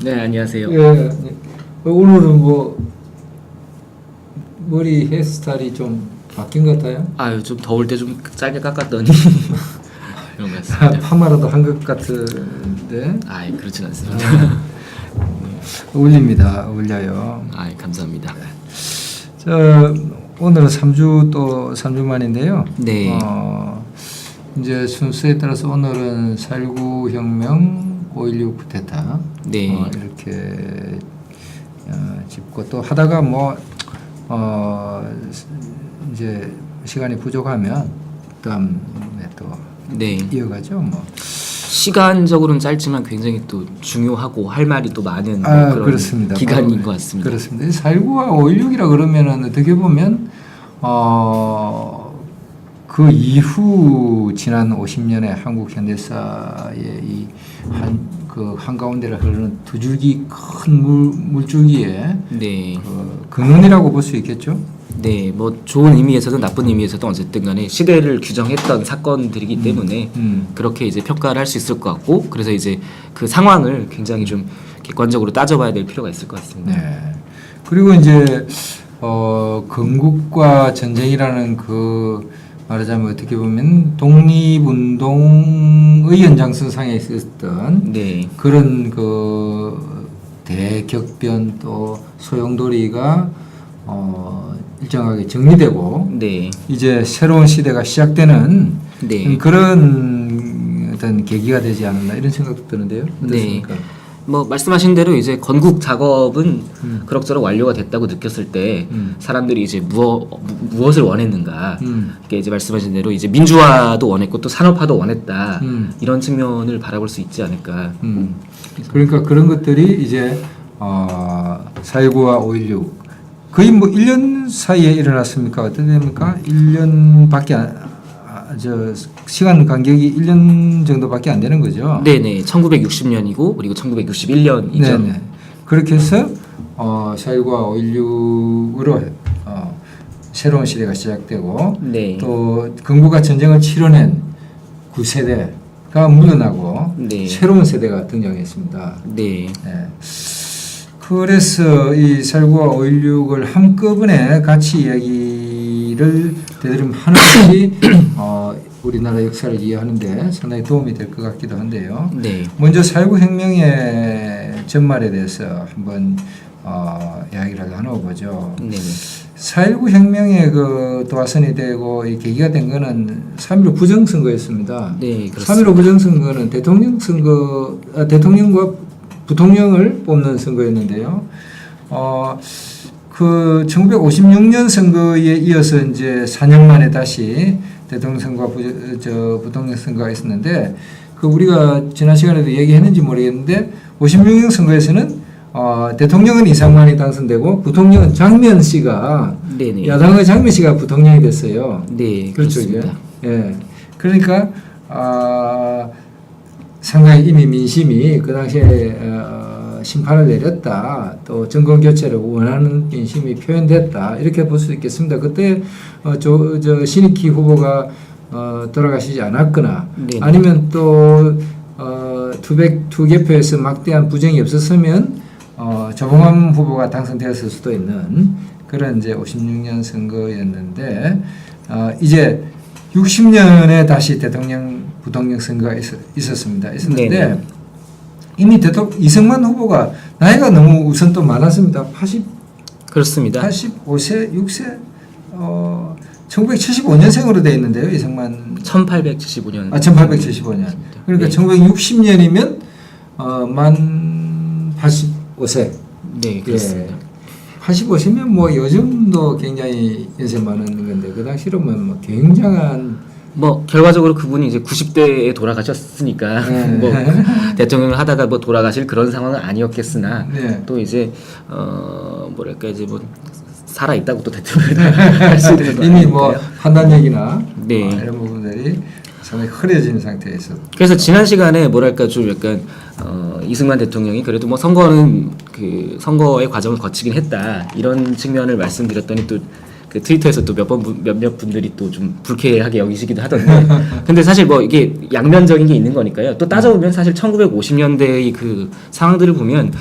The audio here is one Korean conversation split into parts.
네, 안녕하세요. 예, 오늘은 뭐 머리 헤어스타일이 좀 바뀐 것 같아요. 아유, 좀 더울 때 좀 짧게 깎았더니 이런 거 했습니다. 파마라도 한 것 같은데. 아이, 그렇진 않습니다. 어울려요. 아이, 감사합니다. 저 오늘은 3주 만인데요. 네. 이제 순서에 따라서 오늘은 4.19 혁명, 5.16 쿠데타 네. 이렇게 짚고 또 하다가 이제 시간이 부족하면 다음에 또 네. 이어가죠. 시간적으로는 짧지만 굉장히 또 중요하고 할 말이 또 많은 그런 그렇습니다. 기간인 것 같습니다. 그렇습니다. 4.19와 5.16이라 그러면은 어떻게 보면 그 이후 지난 50년의 한국 현대사의 그 한가운데를 흐르는 두 줄기 큰 물줄기의 네. 근원이라고 볼 수 있겠죠. 네, 뭐 좋은 의미에서든 나쁜 의미에서든 어쨌든 간에 시대를 규정했던 사건들이기 때문에 그렇게 이제 평가를 할 수 있을 것 같고, 그래서 이제 그 상황을 굉장히 좀 객관적으로 따져봐야 될 필요가 있을 것 같습니다. 네. 그리고 이제 건국과 전쟁이라는 말하자면 어떻게 보면 독립운동의 연장선상에 있었던 네. 그런 대격변 또 소용돌이가 일정하게 정리되고 네. 이제 새로운 시대가 시작되는 네. 그런 어떤 계기가 되지 않았나 이런 생각도 드는데요. 어떻습니까? 네. 뭐 말씀하신 대로 이제 건국 작업은 그럭저럭 완료가 됐다고 느꼈을 때 사람들이 이제 무엇을 원했는가, 이게 이제 말씀하신 대로 이제 민주화도 원했고 또 산업화도 원했다, 이런 측면을 바라볼 수 있지 않을까. 그러니까 그런 것들이 이제 4.19와 5.16 거의 1년 사이에 일어났습니까? 어떻게 됩니까? 1년밖에 시간 간격이 1년 정도밖에 안 되는 거죠. 네네. 1960년이고 그리고 1961년이죠. 네네. 그렇게 해서 4.19와 5.16으로 새로운 시대가 시작되고 네. 또 건국과 전쟁을 치러낸 9세대가 물러나고 네. 새로운 세대가 등장했습니다. 네. 네. 그래서 이 4.19와 5.16을 한꺼번에 같이 이야기를 되도록 하는 것이 우리나라 역사를 이해하는데 상당히 도움이 될 것 같기도 한데요. 네. 먼저 4.19 혁명의 전말에 대해서 한번 이야기를 나눠보죠. 네. 4.19 혁명의 도화선이 되고 이 계기가 된 것은 3.15 부정선거였습니다. 네, 3.15 부정선거는 대통령과 부통령을 뽑는 선거였는데요. 1956년 선거에 이어서 이제 4년 만에 다시 대통령 선거와 부통령 선거가 있었는데 우리가 지난 시간에도 얘기했는지 모르겠는데 56년 선거에서는 대통령은 이상만이 당선되고 부통령은 장면 씨가 네네. 야당의 장면 씨가 부통령이 됐어요. 네, 그렇죠. 그렇습니다. 예. 그러니까 상당히 이미 민심이 그 당시에 심판을 내렸다. 또 정권 교체를 원하는 민심이 표현됐다. 이렇게 볼 수 있겠습니다. 그때 신익희 후보가 돌아가시지 않았거나 네네. 아니면 또 투개표에서 막대한 부정이 없었으면 조봉암 후보가 당선되었을 수도 있는 그런 이제 56년 선거였는데 이제 60년에 다시 대통령 부통령 선거가 있었는데 네네. 이미 이승만 후보가 나이가 너무 우선 또 많았습니다. 그렇습니다. 85세, 6세, 1975년생으로 되어 있는데요. 이승만 1875년. 1875년. 그러니까 네. 1960년이면 만 85세. 네, 그렇습니다. 85세면 요즘도 굉장히 연세 많은 건데 그 당시로는 굉장한 결과적으로 그분이 이제 90대에 돌아가셨으니까 대통령을 하다가 돌아가실 그런 상황은 아니었겠으나 또 이제 살아 있다고 또 대통령을 할 수 있는 건 이미 아니니까요. 판단력이나 네. 이런 부분들이 상당히 흐려진 상태에서 그래서 지난 시간에 좀 약간 이승만 대통령이 그래도 선거는 선거의 과정을 거치긴 했다 이런 측면을 말씀드렸더니 또 그 트위터에서 또 몇몇 분들이 또 좀 불쾌하게 여기시기도 하던데 근데 사실 뭐 이게 양면적인 게 있는 거니까요. 또 따져보면 사실 1950년대의 그 상황들을 보면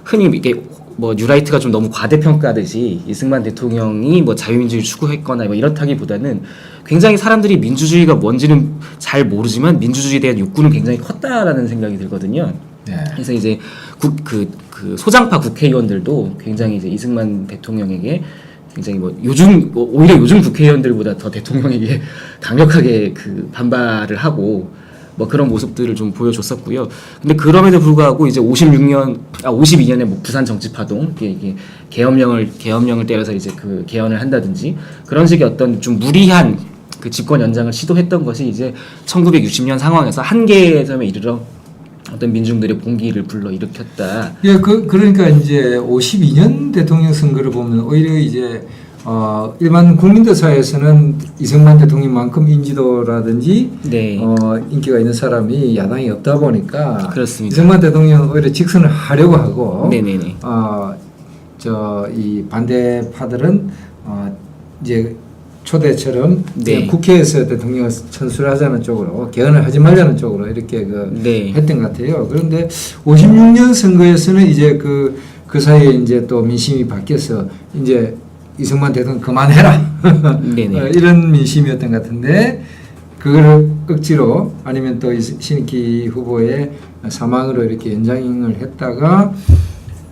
흔히 이게 뭐 뉴라이트가 좀 너무 과대평가하듯이 이승만 대통령이 뭐 자유민주주의 추구했거나 뭐 이렇다기보다는 굉장히 사람들이 민주주의가 뭔지는 잘 모르지만 민주주의에 대한 욕구는 굉장히 컸다라는 생각이 들거든요. 네. 그래서 이제 그 소장파 국회의원들도 굉장히 이제 이승만 대통령에게 굉장히 뭐 오히려 요즘 국회의원들보다 더 대통령에게 강력하게 그 반발을 하고 뭐 그런 모습들을 좀 보여줬었고요. 근데 그럼에도 불구하고 이제 52년에 뭐 부산 정치파동 이게 계엄령을 때려서 이제 그 개헌을 한다든지 그런 식의 어떤 좀 무리한 그 집권 연장을 시도했던 것이 이제 1960년 상황에서 한계의 점에 이르러 어떤 민중들의 봉기를 불러 일으켰다. 예, 그러니까 이제 52년 대통령 선거를 보면 오히려 이제 일반 국민들 사이에서는 이승만 대통령만큼 인지도라든지 네. 인기가 있는 사람이 야당이 없다 보니까 그렇습니다. 이승만 대통령 오히려 직선을 하려고 하고 네네네. 이 반대파들은 이제 초대처럼 네. 국회에서 대통령을 선출하자는 쪽으로 개헌을 하지 말자는 쪽으로 이렇게 네. 했던 것 같아요. 그런데 56년 선거에서는 이제 그 사이에 이제 또 민심이 바뀌어서 이제 이승만 대통령 그만해라 네네. 이런 민심이었던 것 같은데 그거를 억지로 아니면 또 신익희 후보의 사망으로 이렇게 연장을 했다가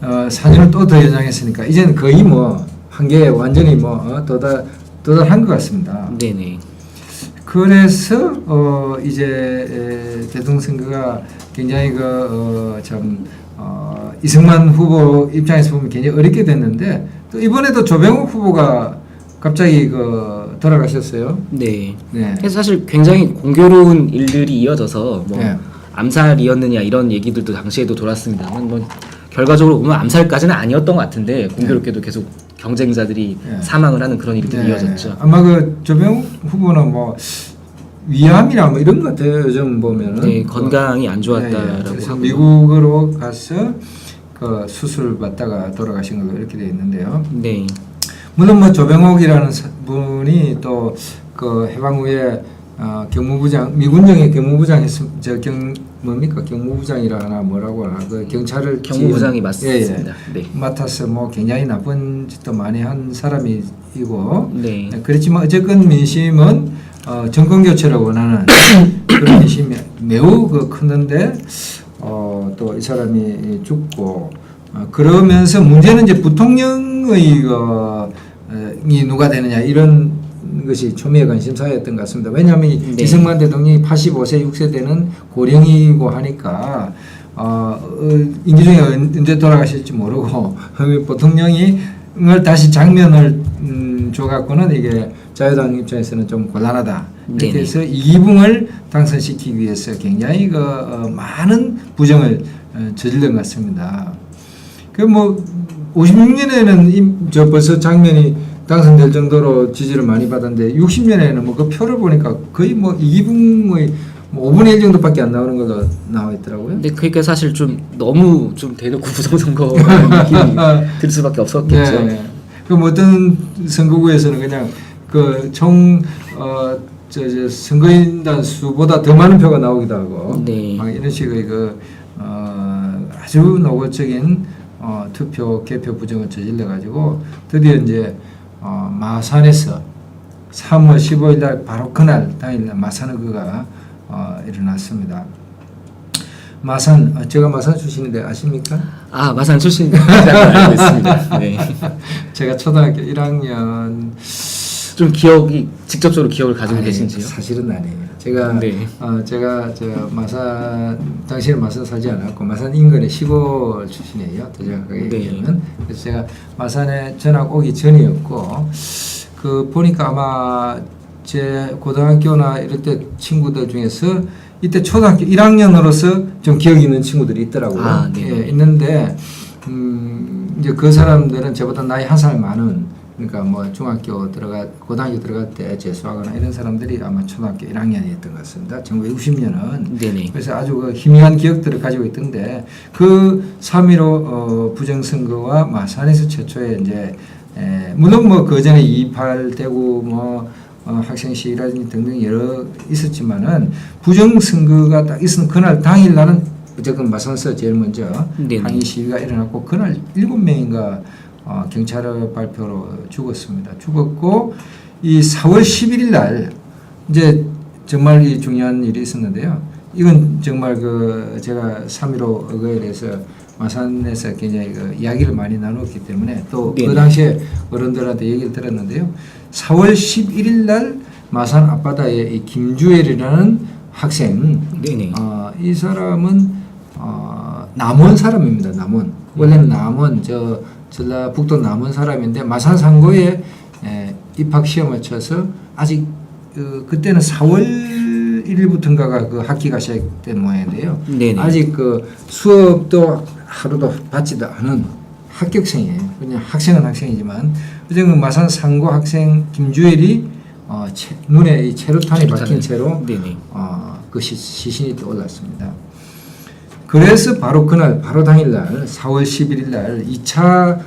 4년을 또 더 연장했으니까 이제는 거의 뭐 한계에 완전히 뭐 도달한 것 같습니다. 네네. 그래서 이제 대통령 선거가 굉장히 이승만 후보 입장에서 보면 굉장히 어렵게 됐는데 또 이번에도 조병욱 후보가 갑자기 돌아가셨어요. 네. 네. 그래서 사실 굉장히 공교로운 일들이 이어져서 뭐 네. 암살이었느냐 이런 얘기들도 당시에도 돌았습니다만 뭐 결과적으로 보면 암살까지는 아니었던 것 같은데 공교롭게도 계속 경쟁자들이 네. 사망을 하는 그런 일들이 네. 이어졌죠. 아마 그 조병욱 후보는 뭐 위암이나 뭐 이런 것 같아요. 요즘 보면은. 네, 건강이 안 네, 좋았다라고 그래서 하고 미국으로 가서 그 수술 받다가 돌아가신 걸로 이렇게 되어 있는데요. 네. 물론 뭐 조병옥이라는 분이 또 그 해방 후에 경무부장 미군정의 경무부장 뭡니까 경무부장이라 하나 뭐라고 하나 그 경찰을 경무부장이 맞습니다. 네. 맡아서 뭐 굉장히 나쁜 짓도 많이 한 사람이고 네. 그렇지만 어쨌건 민심은 정권 교체를 원하는 그런 민심이 매우 컸는데 또 이 사람이 죽고 그러면서 문제는 이제 부통령의 이 누가 되느냐 이런 것이 초미의 관심사였던 것 같습니다. 왜냐하면 네. 이승만 대통령이 85세 6세 되는 고령이고 하니까 임기중에 언제 돌아가실지 모르고 부통령을 다시 장면을 줘갖고는 이게 자유당 입장에서는 좀 곤란하다. 이렇게 네네. 해서 이기붕을 당선시키기 위해서 굉장히 많은 부정을 저질른 것 같습니다. 그 뭐 56년에는 벌써 장면이 당선될 정도로 지지를 많이 받았는데 60년에는 뭐 그 표를 보니까 거의 뭐 이기붕의 뭐 5분의 1 정도밖에 안 나오는 걸로 나와 있더라고요. 근데 그러니까 사실 좀 너무 좀 대놓고 부정선거라는 느낌이 들 수밖에 없었겠죠. 네. 그럼 어떤 선거구에서는 그냥 선거인단 수보다 더 많은 표가 나오기도 하고 네. 막 이런 식의 아주 노골적인 투표 개표 부정을 저질러 가지고 드디어 이제 마산에서 3월 15일 날 바로 그날 당일날 마산의거가 일어났습니다. 마산 제가 마산 출신인데 아십니까? 아 마산 출신이라고 알고 있습니다. 네. 제가 초등학교 1학년 좀 직접적으로 기억을 가지고 계신지요? 사실은 아니에요. 제가 네. 제가 마산 당시에 마산 살지 않았고 마산 인근의 시골 출신이에요. 더 정확하게 네. 얘기하면 그래서 제가 마산에 전학 오기 전이었고 보니까 아마 제 고등학교나 이럴 때 친구들 중에서 이때 초등학교 1학년으로서 좀 기억이 있는 친구들이 있더라고요. 아, 네. 예, 있는데 이제 그 사람들은 저보다 나이 한 살 많은 그러니까 뭐 중학교 고등학교 들어갈 때 재수하거나 이런 사람들이 아마 초등학교 1학년이었던 것 같습니다. 1960년은. 네네. 그래서 아주 그 희미한 기억들을 가지고 있던데 그 3.15 부정선거와 마산에서 최초에 이제 물론 뭐 그 전에 2.28 대구 뭐 학생 시위라든지 등등 여러 있었지만은 부정선거가 딱 있은 그날 당일 날은 어쨌든 마산에서 제일 먼저 네네. 항의 시위가 일어났고 그날 7명인가 경찰 발표로 죽었습니다. 죽었고 이 4월 11일 날 이제 정말 이 중요한 일이 있었는데요. 이건 정말 그 제가 3.15 의거에 대해서 마산에서 굉장히 그 이야기를 많이 나눴기 때문에 또 그 당시에 어른들한테 얘기를 들었는데요. 4월 11일 날 마산 앞바다에 이 김주엘이라는 학생, 네네. 이 사람은 남원 사람입니다. 남원. 원래는 남원 전라북도 남원 사람인데 마산 상고에 입학 시험을 쳐서 아직 그때는 4월 1일부터인가가 그 학기가 시작된 모양인데요. 네네. 아직 그 수업도 하루도 받지도 않은 합격생이에요. 그냥 학생은 학생이지만 어쨌든 마산 상고 학생 김주엘이 눈에 이 체류탄이 박힌 채로 네네. 그 시신이 떠올랐습니다. 그래서 바로 그날 바로 당일날 4월 11일 날 2차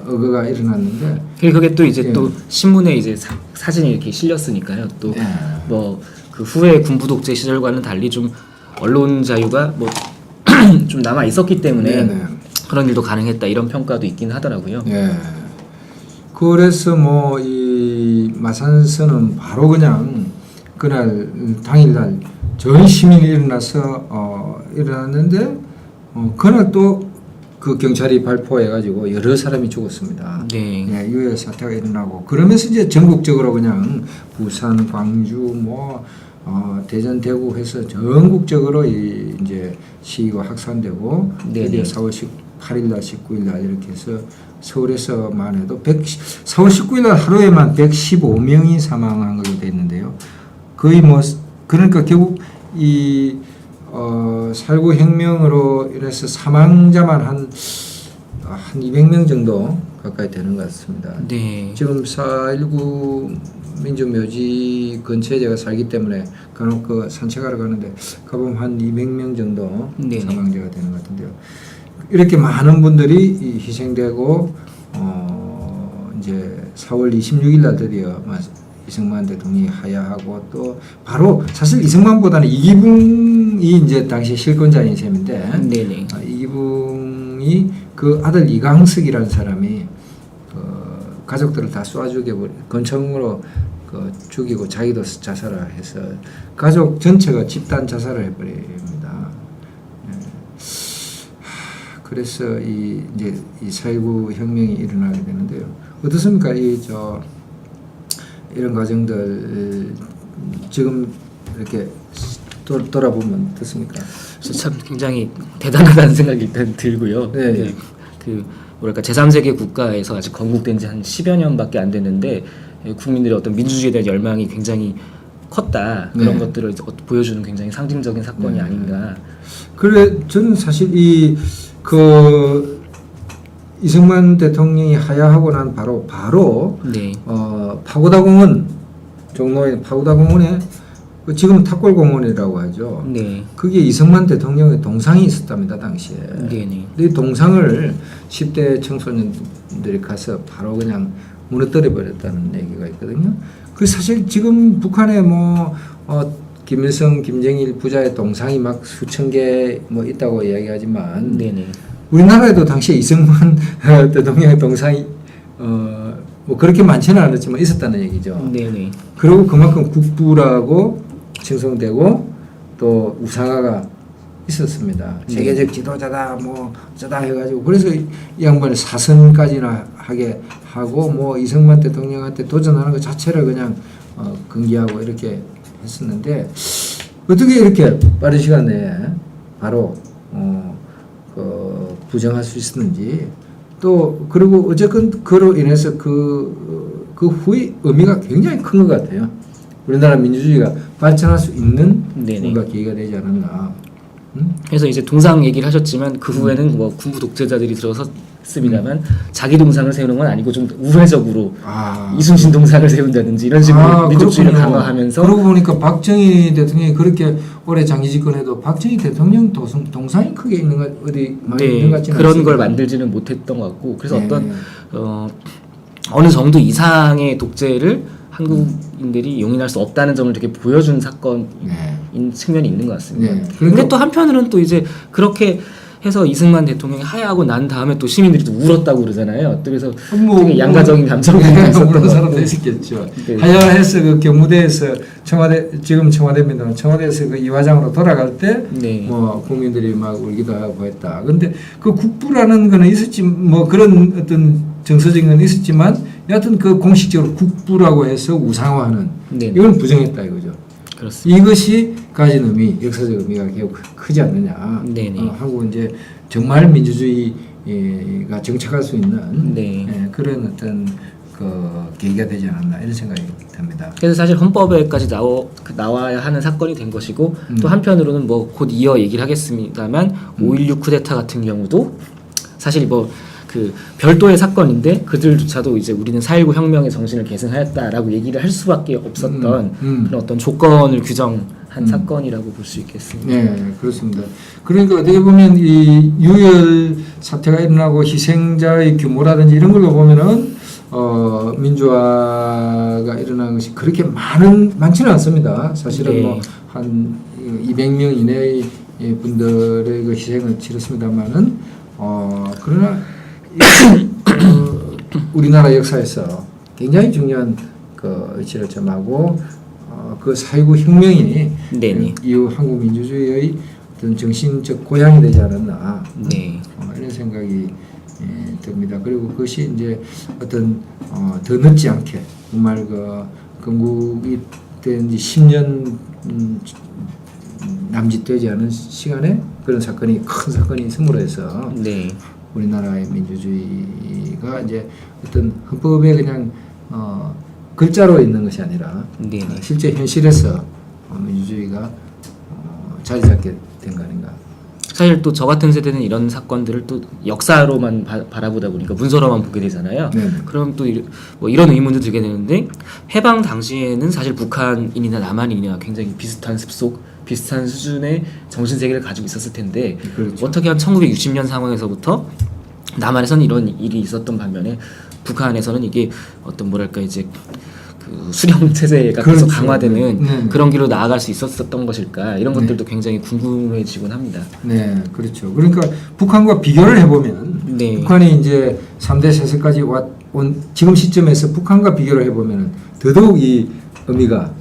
의거가 일어났는데 그게 또 이제 예. 또 신문에 이제 사진이 이렇게 실렸으니까요. 또 뭐 그 후에 군부 독재 시절과는 달리 좀 언론 자유가 뭐 좀 남아 있었기 때문에 네네. 그런 일도 가능했다 이런 평가도 있긴 하더라고요. 예. 그래서 뭐 이 마산서는 바로 그냥 그날 당일날 전 시민이 일어났는데 그날 또 그 경찰이 발포해가지고 여러 사람이 죽었습니다. 네. 예, 유해 사태가 일어나고 그러면서 이제 전국적으로 그냥 부산, 광주, 뭐 대전, 대구 해서 전국적으로 이제 시위가 확산되고 드디어 4월 18일 날, 19일 날 이렇게 해서 서울에서만 해도 4월 19일 날 하루에만 115명이 사망한 걸로 돼 있는데요. 거의 뭐 그러니까 결국 이 살구 혁명으로 인해서 사망자만 한 200명 정도 가까이 되는 것 같습니다. 네. 지금 4.19 민주묘지 근처에 제가 살기 때문에 간혹 그 산책하러 가는데 가보면 한 200명 정도 네네. 사망자가 되는 것 같은데요. 이렇게 많은 분들이 희생되고 이제 4월 26일 날 드디어 이승만 대통령이 하야하고 또 바로 사실 이승만보다는 이기붕이 이제 당시 실권자인 셈인데 네네. 이기붕이 그 아들 이강석이라는 사람이 가족들을 다 쏴죽여 권총으로 죽이고 자기도 자살을 해서 가족 전체가 집단 자살을 해버립니다. 그래서 이제 이 4.19 혁명이 일어나게 되는데요. 어떻습니까? 이런 과정들 지금 이렇게 돌아보면 어떻습니까? 참 굉장히 대단하다는 생각이 일단 들고요. 네. 이제 그 뭐랄까 제3세계 국가에서 아직 건국된 지 한 10여 년밖에 안 됐는데 국민들의 어떤 민주주의에 대한 열망이 굉장히 컸다. 그런 네. 것들을 이제 보여주는 굉장히 상징적인 사건이 아닌가. 그래 저는 사실 이승만 대통령이 하야하고 난 바로 네. 파고다공원 종로의 파고다공원에 지금 탑골공원이라고 하죠. 네. 그게 이승만 대통령의 동상이 있었답니다 당시에. 네네. 이 동상을 10대 청소년들이 가서 바로 그냥 무너뜨려 버렸다는 얘기가 있거든요. 그 사실 지금 북한에 김일성, 김정일 부자의 동상이 막 수천 개 뭐 있다고 이야기하지만 네네. 우리나라에도 당시에 이승만 대통령의 동상이 뭐 그렇게 많지는 않았지만 있었다는 얘기죠. 네네. 그리고 그만큼 국부라고 칭송되고 또 우상화가 있었습니다. 세계적 지도자다 뭐 어쩌다 해가지고 그래서 이 양반이 사선까지나 하게 하고 뭐 이승만 대통령한테 도전하는 것 자체를 그냥 금기하고 이렇게 했었는데 어떻게 이렇게 빠른 시간 내에 바로 부정할 수 있었는지 또 그리고 어쨌든 그로 인해서 그 후의 의미가 굉장히 큰 것 같아요. 우리나라 민주주의가 발전할 수 있는 네네. 뭔가 기회가 되지 않았나. 그래서 이제 동상 얘기를 하셨지만 그 후에는 뭐 군부 독재자들이 들어서 습니다만 자기 동상을 세우는 건 아니고 좀 우회적으로 아, 이순신 동상을 세운다든지 이런 식으로 민족주의를 그렇군요. 강화하면서 그러고 보니까 박정희 대통령이 그렇게 오래 장기 집권해도 박정희 대통령 동상이 크게 있는 것 어디 많이 있는 것 같지는 그런 않습니다. 걸 만들지는 못했던 것 같고 그래서 네. 어떤 어느 정도 이상의 독재를 한국인들이 용인할 수 없다는 점을 되게 보여준 사건인 네. 측면이 있는 것 같습니다. 네. 근데 또 한편으로는 또 이제 그렇게 해서 이승만 대통령이 하야하고 난 다음에 또 시민들이 또 울었다고 그러잖아요. 또 그래서 되게 양가적인 감정이 있었던 그런 것 사람도 같고. 있었겠죠. 네. 하야해서 그 경무대에서 지금 청와대입니다. 청와대에서 그 이화장으로 돌아갈 때 네. 뭐 국민들이 막 울기도 하고 했다. 근데 그 국부라는 거는 있었지 뭐 그런 어떤 정서적인 건 있었지만 여하튼 그 공식적으로 국부라고 해서 우상화하는 네. 이건 부정했다 이거죠. 그렇습니다. 이것이 가진 의미, 역사적 의미가 매우 크지 않느냐. 네네. 한국은 이제 정말 민주주의가 정착할 수 있는 네. 그런 어떤 그 계기가 되지 않았나 이런 생각이 듭니다. 그래서 사실 헌법에까지 나와야 하는 사건이 된 것이고 또 한편으로는 뭐 곧 이어 얘기를 하겠습니다만 5.16 쿠데타 같은 경우도 사실 뭐 그 별도의 사건인데 그들조차도 이제 우리는 4.19 혁명의 정신을 계승하였다라고 얘기를 할 수밖에 없었던 그런 어떤 조건을 규정한 사건이라고 볼 수 있겠습니다. 네, 그렇습니다. 그러니까 어떻게 보면 이 유혈 사태가 일어나고 희생자의 규모라든지 이런 걸로 보면은 민주화가 일어난 것이 그렇게 많지는 않습니다. 사실은 네. 뭐 한 200명 이내의 분들의 그 희생을 치렀습니다만은 그러나 우리나라 역사에서 굉장히 중요한 그 위치를 점하고 그 4.19 혁명이 네네. 이후 한국 민주주의의 어떤 정신적 고향이 되지 않았나 네. 이런 생각이 듭니다. 그리고 그것이 이제 어떤 더 늦지 않게 정말 그 건국이 된 지 10년 남짓되지 않은 시간에 그런 사건이 큰 사건이 있음으로 해서 네. 우리나라의 민주주의가 이제 어떤 헌법에 그냥 글자로 있는 것이 아니라 네네. 실제 현실에서 민주주의가 자리 잡게 된 거 아닌가. 사실 또 저 같은 세대는 이런 사건들을 또 역사로만 바라보다 보니까 문서로만 보게 되잖아요. 네. 그럼 또 뭐 이런 의문도 들게 되는데 해방 당시에는 사실 북한인이나 남한인이나 굉장히 비슷한 습속, 비슷한 수준의 정신 세계를 가지고 있었을 텐데 그렇죠. 어떻게 한 1960년 상황에서부터 남한에서는 이런 일이 있었던 반면에 북한에서는 이게 어떤 뭐랄까 이제 그 수령 체제가 계속 그렇죠. 강화되는 네. 그런 길로 나아갈 수 있었던 것일까 이런 네. 것들도 굉장히 궁금해지곤 합니다. 네, 그렇죠. 그러니까 북한과 비교를 해보면 네. 북한이 이제 3대 세세까지 온 지금 시점에서 북한과 비교를 해보면 더더욱 이 의미가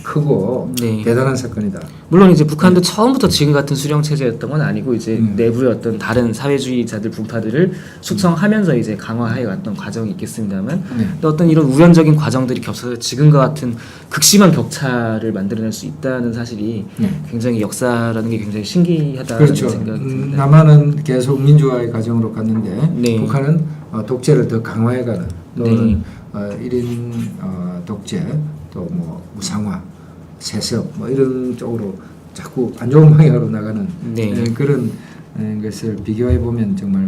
크고 네. 대단한 사건이다. 물론 이제 북한도 처음부터 지금 같은 수령 체제였던 건 아니고 이제 음. 내부의 어떤 다른 사회주의자들 분파들을 숙성하면서 이제 강화해 왔던 과정이 있겠습니다만 네. 또 어떤 이런 우연적인 과정들이 겹쳐서 지금과 같은 극심한 격차를 만들어낼 수 있다는 사실이 네. 굉장히 역사라는 게 굉장히 신기하다는 그렇죠. 생각이 듭니다. 남한은 계속 민주화의 과정으로 갔는데 네. 북한은 독재를 더 강화해가는 또는 네. 1인 독재 또 뭐 무상화 세습 뭐 이런 쪽으로 자꾸 안 좋은 방향으로 나가는 네. 그런 것을 비교해 보면 정말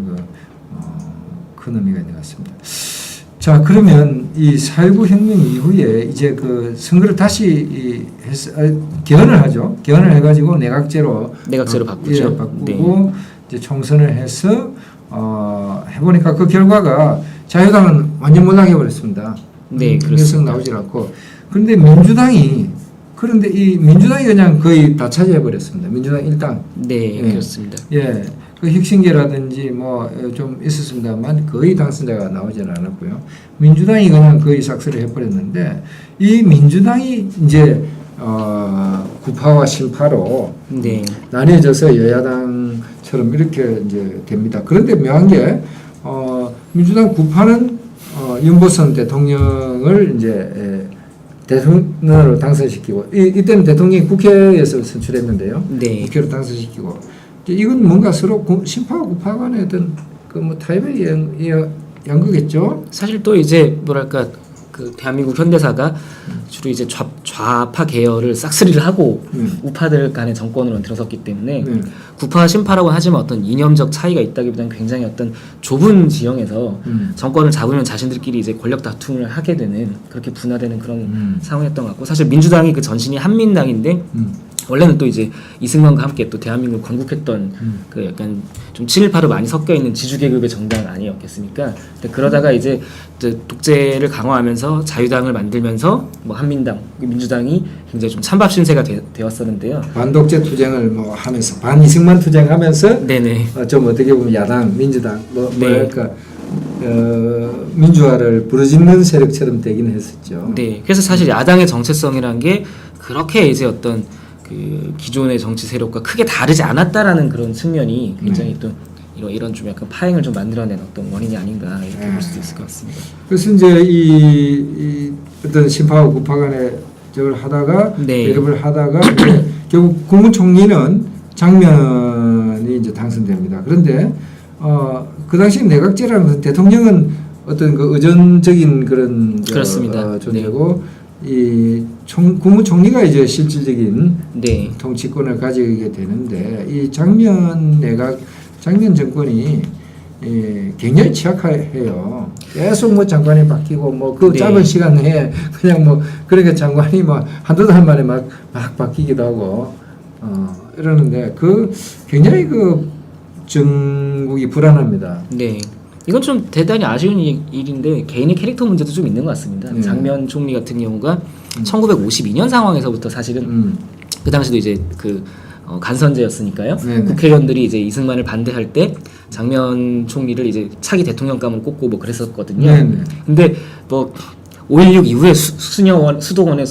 큰 의미가 있는 것 같습니다. 자, 그러면 이 4.19 혁명 이후에 이제 그 선거를 다시 개헌을 하죠. 개헌을 해가지고 내각제로 바꾸죠. 예, 바꾸고 이제 총선을 해서 해보니까 그 결과가 자유당은 완전 몰락해버렸습니다. 네, 몇 그렇습니다. 나오질 않고. 그런데 그런데 이 민주당이 그냥 거의 다 차지해 버렸습니다. 민주당 일당. 네, 예. 그렇습니다. 예. 그 혁신계라든지 뭐 좀 있었습니다만 거의 당선자가 나오지는 않았고요. 민주당이 그냥 거의 삭스를 해버렸는데 이 민주당이 이제 구파와 신파로 네. 나뉘어져서 여야당처럼 이렇게 이제 됩니다. 그런데 묘한 게 민주당 구파는 윤보선 대통령을 이제 대통령으로 당선시키고 이때는 대통령이 국회에서 선출했는데요. 네. 국회로 당선시키고 이건 뭔가 서로 신파와 구파 간의 어떤 그 뭐 타협에 의한 거겠죠. 사실 또 이제 뭐랄까 그 대한민국 현대사가 주로 이제 좌파 계열을 싹쓸이를 하고 우파들 간의 정권으로 들어섰기 때문에 구파 신파라고 하지만 어떤 이념적 차이가 있다기보다는 굉장히 어떤 좁은 지형에서 정권을 잡으면 자신들끼리 이제 권력 다툼을 하게 되는 그렇게 분화되는 그런 상황이었던 것 같고 사실 민주당이 그 전신이 한민당인데 원래는 또 이제 이승만과 함께 또 대한민국을 건국했던 그 약간 좀 친일파로 많이 섞여 있는 지주계급의 정당 아니었겠습니까? 근데 그러다가 이제 독재를 강화하면서 자유당을 만들면서 뭐 한민당, 민주당이 굉장히 좀 찬밥 신세가 되었었는데요. 반독재 투쟁을 뭐 하면서 반 이승만 투쟁하면서 네네. 좀 어떻게 보면 야당, 민주당 네. 뭐랄까 민주화를 부르짖는 세력처럼 되긴 했었죠. 네. 그래서 사실 야당의 정체성이란 게 그렇게 이제 어떤 그 기존의 정치 세력과 크게 다르지 않았다라는 그런 측면이 굉장히 또 이런 좀 약간 파행을 좀 만들어낸 어떤 원인이 아닌가 이렇게 볼 수도 있을 것 같습니다. 그래서 이제 이 어떤 신파와 구파 간의 저걸 하다가 대립을 하다가 이제 결국 국무총리는 장면이 이제 당선됩니다. 그런데 그 당시 내각제라는 대통령은 어떤 그 의존적인 그런 그렇습니다. 존재고 이 국무총리가 이제 실질적인 통치권을 가지게 되는데 이 장면 정권이 굉장히 취약해요. 계속 뭐 장관이 바뀌고 뭐 그 짧은 시간 내에 그냥 뭐 그렇게 장관이 뭐 한두 달 만에 막 바뀌기도 하고 이러는데 그 굉장히 그 정국이 불안합니다. 네. 이건 좀 대단히 아쉬운 일인데 개인의 캐릭터 문제도 좀 있는 것 같습니다. 장면 총리 같은 경우가 1952년 상황에서부터 사실은 그 당시도 이제 그 간선제였으니까요. 국회의원들이 이제 이승만을 반대할 때 장면 총리를 이제 차기 대통령감을 꼽고 뭐 그랬었거든요. 근데 뭐 5.16 이후에 수도원에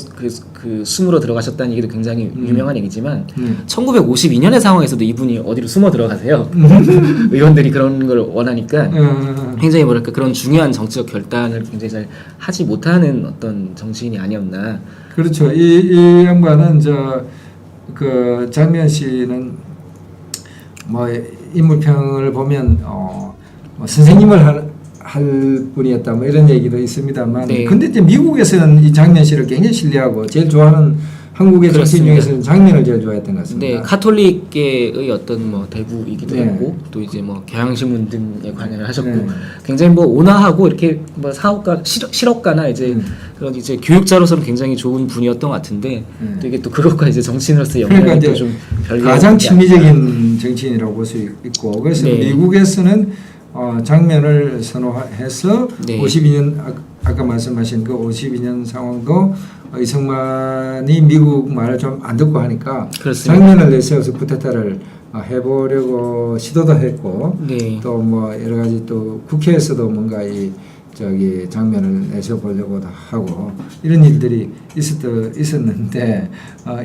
그 숨으로 들어가셨다는 얘기도 굉장히 유명한 얘기지만 1952년의 상황에서도 이분이 어디로 숨어 들어가세요. 의원들이 그런 걸 원하니까 굉장히 뭐랄까 그런 중요한 정치적 결단을 굉장히 잘 하지 못하는 어떤 정치인이 아니었나. 그렇죠. 이 양반은 그 장면 씨는 뭐 인물평을 보면 뭐 선생님을 할 분이었다 뭐 이런 얘기도 있습니다만 근데 이제 미국에서는 이 장면 씨를 굉장히 신뢰하고 제일 좋아하는 한국의 정치인 중에서는 장면을 제일 좋아했던 것 같습니다. 네, 카톨릭계의 어떤 뭐 대부이기도 했고 또 이제 뭐 경향신문 등에 관여를 하셨고 굉장히 뭐 온화하고 이렇게 뭐 사업가 실업가나 이제 그런 이제 교육자로서는 굉장히 좋은 분이었던 것 같은데 또 이게 또 그것과 이제 정치인으로서 연관이 또 좀 가장 친미적인 정치인이라고 볼 수 있고 그래서 미국에서는 장면을 선호해서 52년 아까 말씀하신 그 52년 상황도 이승만이 미국 말을 좀 안 듣고 하니까 장면을 내세워서 쿠데타를 해보려고 시도도 했고 또 뭐 여러 가지 또 국회에서도 뭔가 장면을 내세워보려고도 하고 이런 일들이 있었는데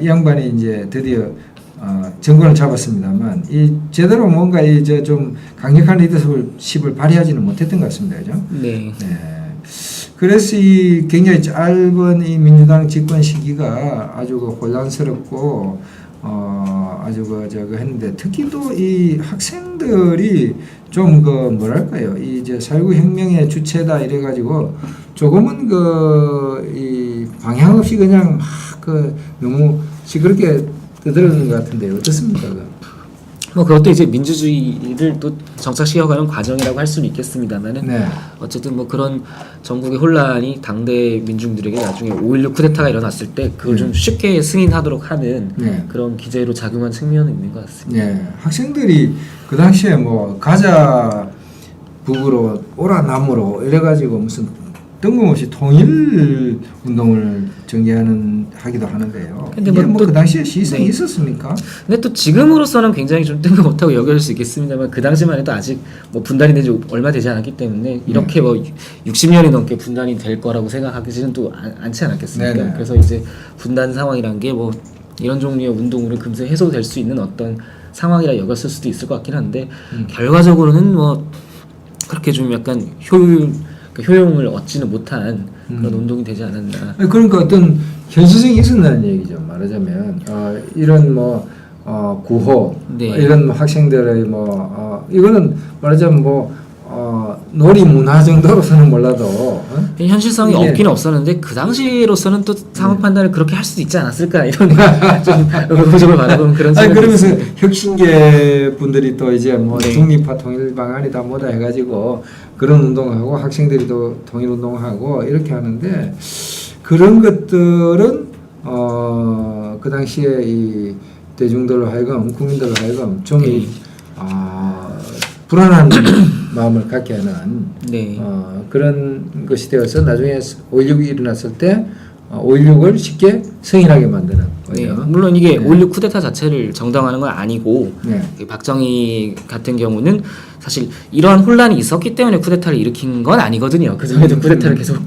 이 양반이 이제 드디어 정권을 잡았습니다만 이 제대로 뭔가 좀 강력한 리더십을 발휘하지는 못했던 것 같습니다, 그죠? 네. 그래서 이 굉장히 짧은 이 민주당 집권 시기가 아주 혼란스럽고 아주 했는데 특히 또 이 학생들이 좀 뭐랄까요 이 4.19 혁명의 주체다 이래가지고 조금은 이 방향 없이 그냥 막 너무 시끄럽게 떠들어는 것 같은데요. 어떻습니까? 뭐 그것도 이제 민주주의를 또 정착시켜가는 과정이라고 할 수는 있겠습니다만은 어쨌든 뭐 그런 전국의 혼란이 당대 민중들에게 나중에 5.16 쿠데타가 일어났을 때 그걸 좀 쉽게 승인하도록 하는 그런 기제로 작용한 측면은 있는 것 같습니다. 학생들이 그 당시에 뭐 가자 북으로 오라 남으로 이래가지고 무슨 뜬금없이 통일 운동을 하기도 하는데요. 근데 뭐 그 당시에 시선이 있었습니까? 근데 또 지금으로서는 굉장히 좀 뜬금없다고 여겨질 수 있겠습니다만 그 당시만 해도 아직 뭐 분단이 된 지 얼마 되지 않았기 때문에 이렇게 뭐 60년이 넘게 분단이 될 거라고 생각하기는 또 않지 않았겠습니까? 그래서 이제 분단 상황이란 게 뭐 이런 종류의 운동으로 금세 해소될 수 있는 어떤 상황이라 여겼을 수도 있을 것 같긴 한데 결과적으로는 뭐 그렇게 좀 약간 효용을 얻지는 못한 그런 운동이 되지 않았나. 그러니까 어떤 현실성이 있었다는 얘기죠. 말하자면 이런 구호 이런 학생들의 이거는 말하자면 놀이 문화 정도로서는 몰라도 현실성이 이게- 없긴 없었는데 그 당시로서는 또 상황 판단을 그렇게 할 수도 있지 않았을까 이런 좀 의구심을 받아보는 그런 아니 생각이 그러면서 있습니다. 혁신계 분들이 또 이제 뭐 네. 중립화 통일 방안이다 뭐다 해가지고 그런 운동하고 학생들이 또 통일 운동하고 이렇게 하는데 그런 것들은 그 당시에 이 대중들로 하여금 국민들로 하여금 좀 네. 불안한 마음을 갖게 하는 네. 그런 것이 되어서 나중에 5.16이 일어났을 때 5.16을 쉽게 승인하게 만드는 네, 거예요. 물론 이게 네. 5.16 쿠데타 자체를 정당화하는 건 아니고 네. 그 박정희 같은 경우는 사실 이러한 혼란이 있었기 때문에 쿠데타를 일으킨 건 아니거든요. 그 전에도 쿠데타를 계속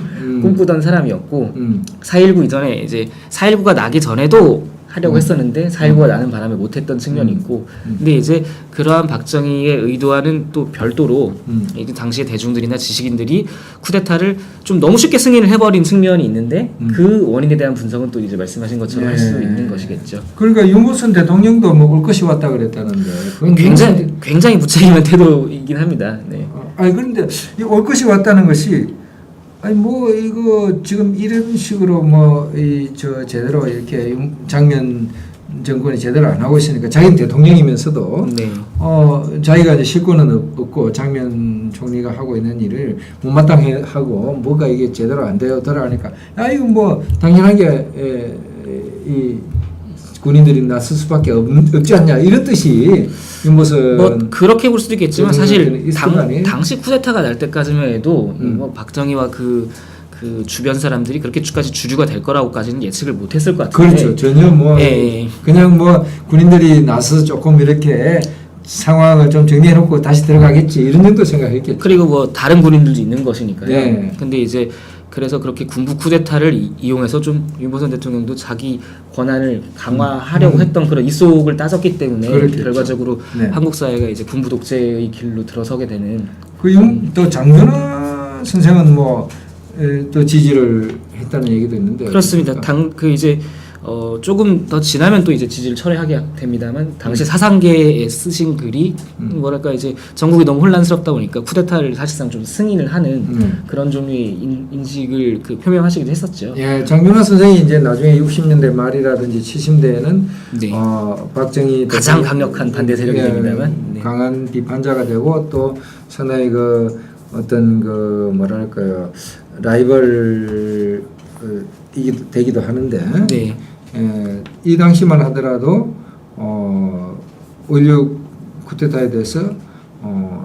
꿈꾸던 사람이었고 4.19 이전에 이제 4.19가 나기 전에도 하려고 했었는데 4.19가 나는 바람에 못했던 측면이 있고 근데 이제 그러한 박정희의 의도와는 또 별도로 이 당시의 대중들이나 지식인들이 쿠데타를 좀 너무 쉽게 승인을 해버린 측면이 있는데 그 원인에 대한 분석은 또 이제 말씀하신 것처럼 할 수 네. 있는 것이겠죠. 그러니까 윤무선 대통령도 뭐 올 것이 왔다 그랬다는데 그건 굉장히 무책임한 태도이긴 합니다. 네. 아니 그런데 이 올 것이 왔다는 것이 아니 뭐 이거 지금 이런 식으로 뭐 이 저 제대로 이렇게 장면 정권이 제대로 안 하고 있으니까 자기는 대통령이면서도 네. 자기가 이제 실권은 없고 장면 총리가 하고 있는 일을 못마땅해 하고 뭐가 이게 제대로 안 되더라 하니까 야 이거 뭐 당연하게 이 군인들이 나설 수밖에 없지 않냐 이런 뜻이 무슨 뭐 그렇게 볼 수도 있겠지만 사실 있을 거 아니에요? 당시 쿠데타가 날 때까지만 해도 음. 뭐 박정희와 그 주변 사람들이 그렇게까지 주류가 될 거라고까지는 예측을 못했을 것 같은데. 그렇죠. 전혀 뭐 예. 그냥 뭐 군인들이 나서서 조금 이렇게 상황을 좀 정리해놓고 다시 들어가겠지 이런 정도 생각했겠죠. 그리고 뭐 다른 군인들도 있는 것이니까요. 네. 근데 이제 그래서 그렇게 군부 쿠데타를 이용해서 좀 윤보선 대통령도 자기 권한을 강화하려고 했던 그런 입속을 따졌기 때문에 그렇겠죠. 결과적으로 네. 한국 사회가 이제 군부 독재의 길로 들어서게 되는. 또 장면화 선생은 뭐 또 지지를 했다는 얘기도 있는데 그렇습니다. 그 이제 조금 더 지나면 또 이제 지지를 철회하게 됩니다만 당시 사상계에 쓰신 글이 뭐랄까 이제 전국이 너무 혼란스럽다 보니까 쿠데타를 사실상 좀 승인을 하는 그런 종류의 인식을 그 표명하시기도 했었죠. 예, 장면화 선생이 이제 나중에 60년대 말이라든지 70년대에는 네. 박정희 가장 대통령- 강력한 반대 세력이 됩니다만 네. 강한 비판자가 되고 또 상당히 그 어떤 그 뭐랄까요 라이벌 되기도 하는데 네. 이 당시만 하더라도 5.16 쿠데타에 대해서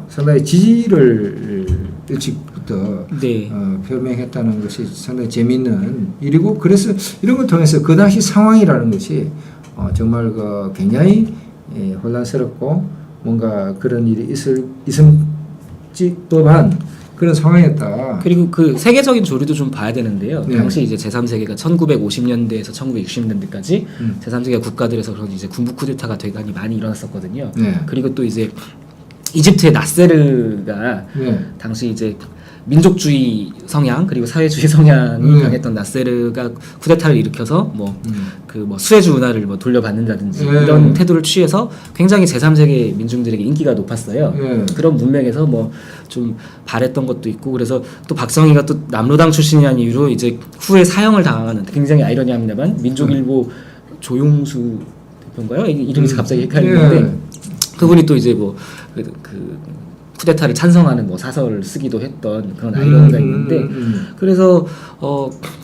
상당히 지지를 일찍부터 네. 표명했다는 것이 상당히 재미있는 일이고 그래서 이런 걸 통해서 그 당시 상황이라는 것이 정말 그 굉장히 혼란스럽고 뭔가 그런 일이 있을지 법한 그런 상황이었다. 그리고 그 세계적인 조류도 좀 봐야 되는데요. 네. 당시 이제 제3세계가 1950년대에서 1960년대까지 음. 제3세계 국가들에서 그런 이제 군부 쿠데타가 되게 많이 일어났었거든요. 네. 그리고 또 이제 이집트의 나세르가 네. 당시 이제 민족주의 성향 그리고 사회주의 성향이 강했던 나세르가 쿠데타를 일으켜서 뭐 수에즈 운하를 뭐 돌려받는다든지 이런 태도를 취해서 굉장히 제3세계 민중들에게 인기가 높았어요. 그런 문맥에서 뭐 좀 바랬던 것도 있고 그래서 또 박정희가 또 남로당 출신이라는 이유로 이제 후에 사형을 당하는 굉장히 아이러니합니다만 민족일보 조용수 대표인가요? 이름이 갑자기 헷갈리는데 그분이 또 이제 뭐 그 쿠데타를 찬성하는 뭐 사설을 쓰기도 했던 그런 아이러니가 있는데 그래서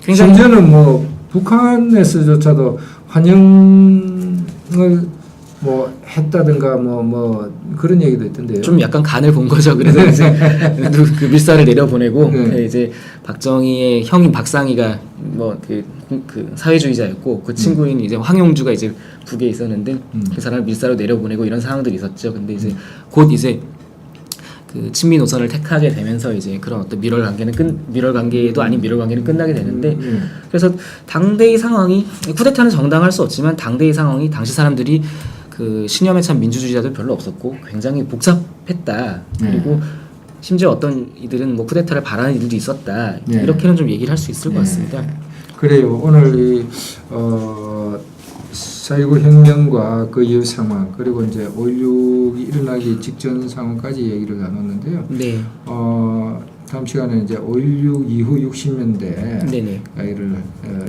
굉장히 심지어는 뭐 북한에서조차도 환영을 뭐 했다든가 뭐 그런 얘기도 있던데요. 좀 약간 간을 본 거죠. 그래서 이제 그 밀사를 내려보내고 이제 박정희의 형인 박상희가 뭐 그 사회주의자였고 그 친구인 이제 황용주가 이제 북에 있었는데 그 사람을 밀사로 내려보내고 이런 상황들이 있었죠. 근데 이제 곧 이제 그 친미 노선을 택하게 되면서 이제 그런 어떤 밀월 관계도 아닌 밀월 관계는 끝나게 되는데 그래서 당대의 상황이 쿠데타는 정당할 수 없지만 당대의 상황이 당시 사람들이 그 신념에 찬 민주주의자들 별로 없었고 굉장히 복잡했다. 그리고 심지어 어떤 이들은 뭐 쿠데타를 바라는 이들도 있었다. 이렇게는 좀 얘기를 할 수 있을 것 같습니다. 그래요. 오늘 4.19 혁명과 그 이후 상황 그리고 이제 5.16이 일어나기 직전 상황까지 얘기를 나눴는데요. 네. 다음 시간에 이제 5.16 이후 60년대 네네. 얘기를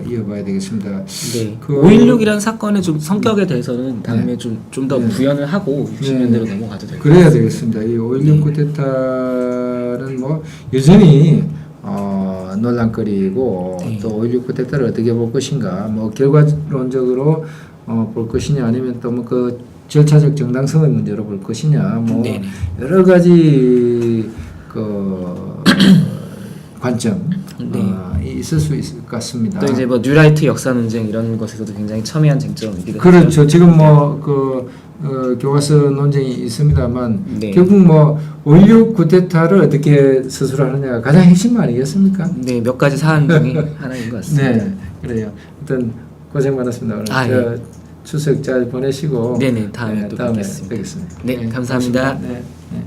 이어봐야 되겠습니다. 네. 그 5.16이라는 사건의 좀 성격에 대해서는 다음에 좀 더 네. 구현을 하고 60년대로 네. 넘어가도 될것 그래야 같습니다. 되겠습니다. 이 5.16 쿠데타는 뭐 여전히 논란거리이고 네. 또 5.16 쿠데타를 어떻게 볼 것인가 뭐 결과론적으로 볼 것이냐 아니면 또 뭐 그 절차적 정당성의 문제로 볼 것이냐 뭐 네네. 여러 가지 그 관점 네. 있을 수 있을 것 같습니다. 또 이제 뭐 뉴라이트 역사 논쟁 이런 것에서도 굉장히 첨예한 쟁점이기도 그렇죠. 하죠. 지금 네. 뭐 그 교과서 논쟁이 있습니다만 네. 결국 뭐 5.16 쿠데타를 어떻게 수술하느냐가 가장 핵심 아니겠습니까? 네, 몇 가지 사안 중에 하나인 것 같습니다. 네, 그래요. 일단 고생 많았습니다. 오늘 아, 예. 추석 잘 보내시고 네네, 다음에 또 다음에 뵙겠습니다. 뵙겠습니다. 네, 감사합니다. 고맙습니다. 네, 네.